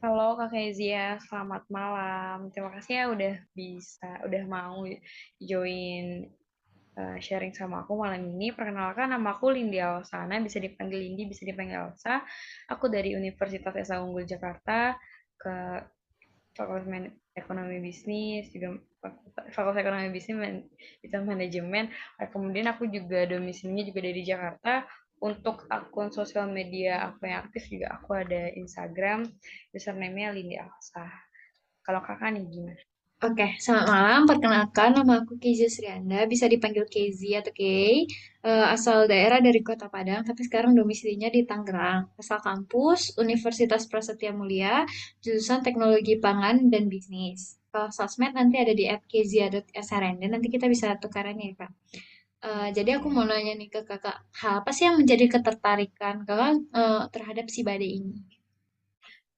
Halo Kak Kezia, selamat malam. Terima kasih ya udah mau join sharing sama aku malam ini. Perkenalkan nama aku Lindi Alsana, bisa dipanggil Lindi, bisa dipanggil Elsa. Aku dari Universitas Esa Unggul Jakarta ke Fakultas Ekonomi Bisnis, juga Fakultas Ekonomi Bisnis itu manajemen. Kemudian aku juga domisilinya juga dari Jakarta. Untuk akun sosial media aku yang aktif juga aku ada Instagram, username-nya Lindi Alsa. Kalau kakak nih gimana? Oke, selamat malam. Perkenalkan, nama aku Kezia Srianda, bisa dipanggil Kezi atau Kay. Asal daerah dari Kota Padang, tapi sekarang domisilinya di Tangerang. Asal kampus, Universitas Prasetya Mulia, jurusan Teknologi Pangan dan Bisnis. Kalau sosmed nanti ada di @kezia.srnd, nanti kita bisa tukaran ya, Kak. Jadi aku mau Oke. nanya nih ke kakak, hal apa sih yang menjadi ketertarikan kakak terhadap si badai ini?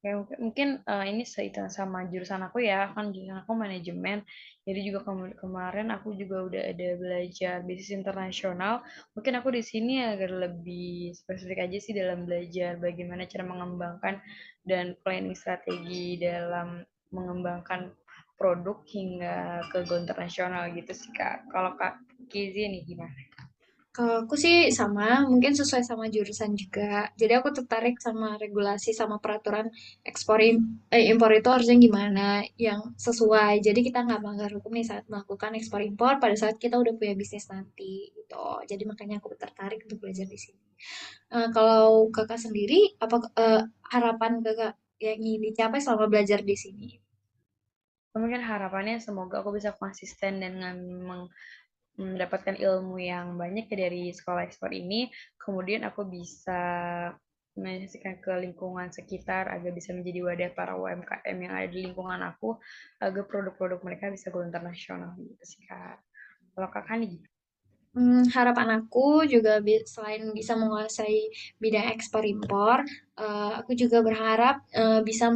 Ya, mungkin ini seitan sama jurusan aku ya, kan jurusan aku manajemen. Jadi juga kemarin aku juga udah ada belajar bisnis internasional. Mungkin aku di sini agar lebih spesifik aja sih dalam belajar bagaimana cara mengembangkan dan planning strategi dalam mengembangkan produk hingga ke go internasional gitu sih Kak. Kalau Kak Kizi nih gimana? Kalau aku sih sama, mungkin sesuai sama jurusan juga. Jadi aku tertarik sama regulasi sama peraturan impor itu harusnya gimana yang sesuai. Jadi kita nggak melanggar hukum nih saat melakukan ekspor impor pada saat kita udah punya bisnis nanti gitu. Jadi makanya aku tertarik untuk belajar di sini. Kalau kakak sendiri, apa harapan kakak yang ingin dicapai selama belajar di sini? Mungkin harapannya semoga aku bisa konsisten dan mendapatkan ilmu yang banyak ya dari sekolah ekspor ini, kemudian aku bisa menyaksikan ke lingkungan sekitar agar bisa menjadi wadah para UMKM yang ada di lingkungan aku agar produk-produk mereka bisa go internasional gitu sih Kak. Kalau Kakak nih gimana? Harapan aku juga selain bisa menguasai bidang ekspor impor, aku juga berharap bisa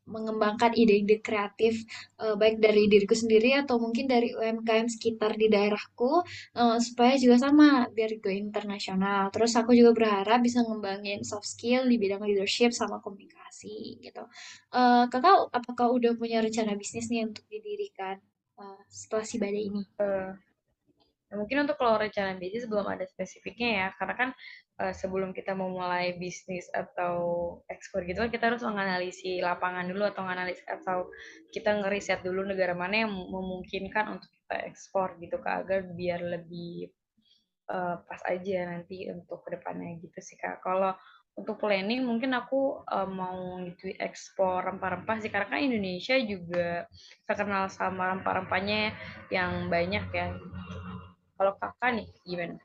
mengembangkan ide-ide kreatif baik dari diriku sendiri atau mungkin dari UMKM sekitar di daerahku supaya juga sama biar go internasional. Terus aku juga berharap bisa ngembangin soft skill di bidang leadership sama komunikasi gitu. Kakak, apakah udah punya rencana bisnis nih untuk didirikan setelah si badai ini? Eh, Nah, mungkin untuk kalau rencana bisnis belum ada spesifiknya ya, karena kan sebelum kita memulai bisnis atau ekspor gitu kan kita harus menganalisi lapangan dulu atau menganalisis atau kita ngeriset dulu negara mana yang memungkinkan untuk kita ekspor gitu Kak, agar biar lebih pas aja nanti untuk kedepannya gitu sih Kak. Kalau untuk planning mungkin aku mau gitu ekspor rempah-rempah sih karena kan Indonesia juga terkenal sama rempah-rempahnya yang banyak ya. Kalau kakak nih gimana?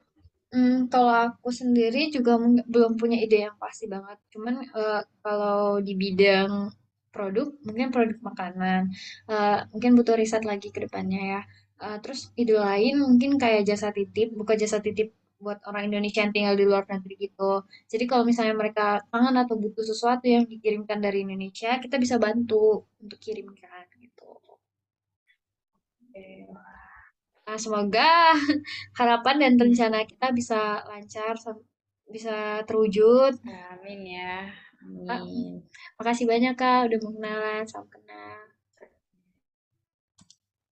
Kalau aku sendiri juga belum punya ide yang pasti banget. Cuman kalau di bidang produk, mungkin produk makanan, mungkin butuh riset lagi ke depannya ya. Terus ide lain mungkin kayak jasa titip, buka jasa titip buat orang Indonesia yang tinggal di luar negeri gitu. Jadi kalau misalnya mereka kangen atau butuh sesuatu yang dikirimkan dari Indonesia, kita bisa bantu untuk kirimkan gitu. Eh, Semoga harapan dan rencana kita bisa lancar, bisa terwujud. Amin ya, Kak, amin. makasih banyak Kak udah mau kenalan, salam kenal.